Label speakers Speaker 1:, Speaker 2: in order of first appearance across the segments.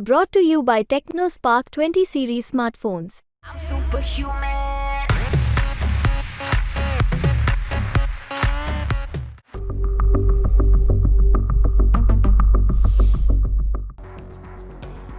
Speaker 1: Brought to you by TechnoSpark 20 series smartphones.
Speaker 2: I'm superhuman.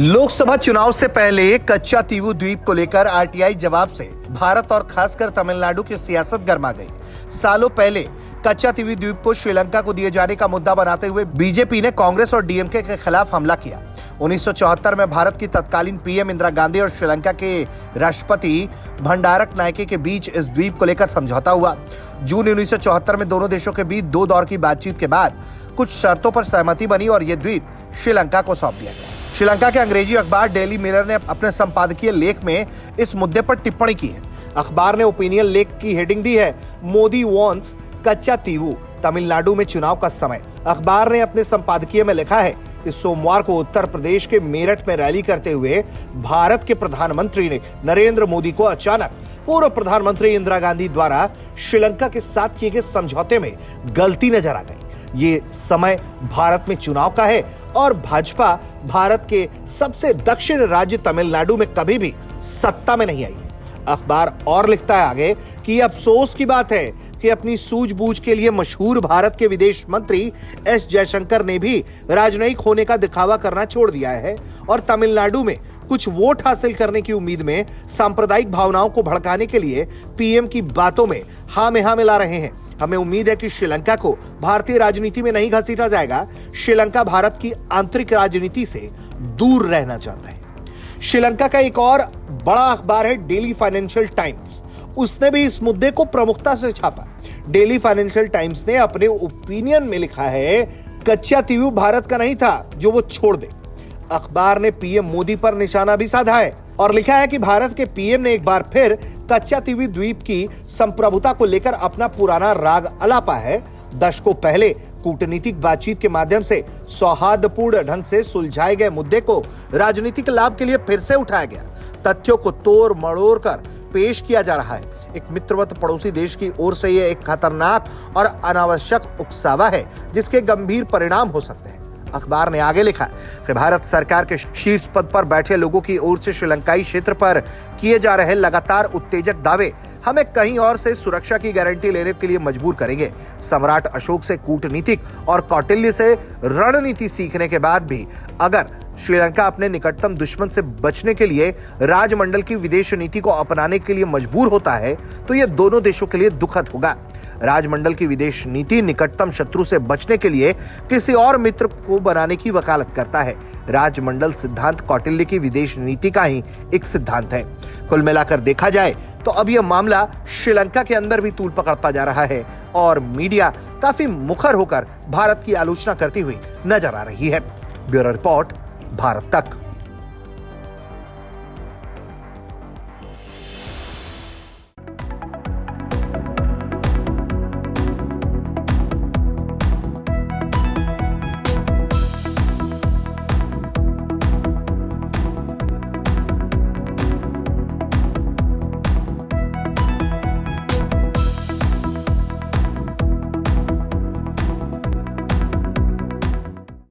Speaker 3: Lok Sabha चुनाव से पहले कच्चा तीवू द्वीप को लेकर आरटीआई जवाब से भारत और खासकर तमिलनाडु की सियासत गर्मा गई। सालों पहले कच्चा तीवू द्वीप को श्रीलंका को दिए जाने का मुद्दा बनाते हुए बीजेपी ने कांग्रेस और डीएमके के खिलाफ हमला किया। 1974 में भारत की तत्कालीन पीएम इंदिरा गांधी और श्रीलंका के राष्ट्रपति भंडारक नायके के बीच इस द्वीप को लेकर समझौता हुआ। जून 1974 में दोनों देशों के बीच 2 दौर की बातचीत के बाद कुछ शर्तों पर सहमति बनी और यह द्वीप श्रीलंका को सौंप दिया गया। श्रीलंका के अंग्रेजी अखबार डेली मिरर ने अपने संपादकीय लेख में इस मुद्दे पर टिप्पणी की है। अखबार ने ओपिनियन लेख की हेडिंग दी है, मोदी वॉन्ट्स कच्चा तीवू, तमिलनाडु में चुनाव का समय। अखबार ने अपने संपादकीय में लिखा है कि सोमवार को उत्तर प्रदेश के मेरठ में रैली करते हुए भारत के प्रधानमंत्री ने नरेंद्र मोदी को अचानक पूर्व प्रधानमंत्री इंदिरा गांधी द्वारा श्रीलंका के साथ किए गए समझौते में गलती नजर आ गई। ये समय भारत में चुनाव का है और भाजपा भारत के सबसे दक्षिण राज्य तमिलनाडु में कभी भी सत्ता में नहीं आई। अखबार और लिखता है आगे कि अफसोस की बात है कि अपनी सूझबूझ के लिए मशहूर भारत के विदेश मंत्री एस जयशंकर ने भी राजनयिक होने का दिखावा करना छोड़ दिया है और तमिलनाडु में कुछ वोट हासिल करने की उम्मीद में सांप्रदायिक भावनाओं को भड़काने के लिए पीएम की बातों में हाँ में हाँ मिला रहे हैं। हमें उम्मीद है कि श्रीलंका को भारतीय राजनीति में नहीं घसीटा जाएगा। श्रीलंका भारत की आंतरिक राजनीति से दूर रहना चाहता है। श्रीलंका का एक और बड़ा अखबार है डेली फाइनेंशियल टाइम्स। उसने भी इस मुद्दे को प्रमुखता से छापा। डेली फाइनेंशियल टाइम्स ने अपने ओपिनियन में लिखा है, कच्चा तीवू भारत का नहीं था जो वो छोड़ दे। अखबार ने पीएम मोदी पर निशाना भी साधा है और लिखा है कि भारत के पीएम ने एक बार फिर कच्चा तीवू द्वीप की संप्रभुता को लेकर अपना पुराना राग अलापा है। दशकों पहले कूटनीतिक बातचीत के माध्यम से सौहार्दपूर्ण ढंग से सुलझाए गए मुद्दे को राजनीतिक लाभ के लिए फिर से उठाया गया। तथ्यों को तोड़ मड़ोड़ कर पेश किया जा रहा है। एक मित्रवत पड़ोसी देश की ओर से यह एक खतरनाक और अनावश्यक उकसावा है जिसके गंभीर परिणाम हो सकते हैं। अखबार ने आगे लिखा कि भारत सरकार के शीर्ष पद पर बैठे लोगों की ओर से श्रीलंकाई क्षेत्र पर किए जा रहे लगातार उत्तेजक दावे हमें कहीं और से सुरक्षा की गारंटी लेने के लिए मजबूर करेंगे। सम्राट अशोक से कूटनीतिक और कौटिल्य से रणनीति सीखने के बाद भी अगर श्रीलंका अपने निकटतम दुश्मन से बचने के लिए राजमंडल की विदेश नीति को अपनाने के लिए मजबूर होता है तो यह दोनों देशों के लिए दुखद होगा। राजमंडल की विदेश नीति निकटतम शत्रु से बचने के लिए किसी और मित्र को बनाने की वकालत करता है। राजमंडल सिद्धांत कौटिल्य की विदेश नीति का ही एक सिद्धांत है। कुल मिलाकर देखा जाए तो अब यह मामला श्रीलंका के अंदर भी तूल पकड़ता जा रहा है और मीडिया काफी मुखर होकर भारत की आलोचना करती हुई नजर आ रही है। ब्यूरो रिपोर्ट, भारत तक।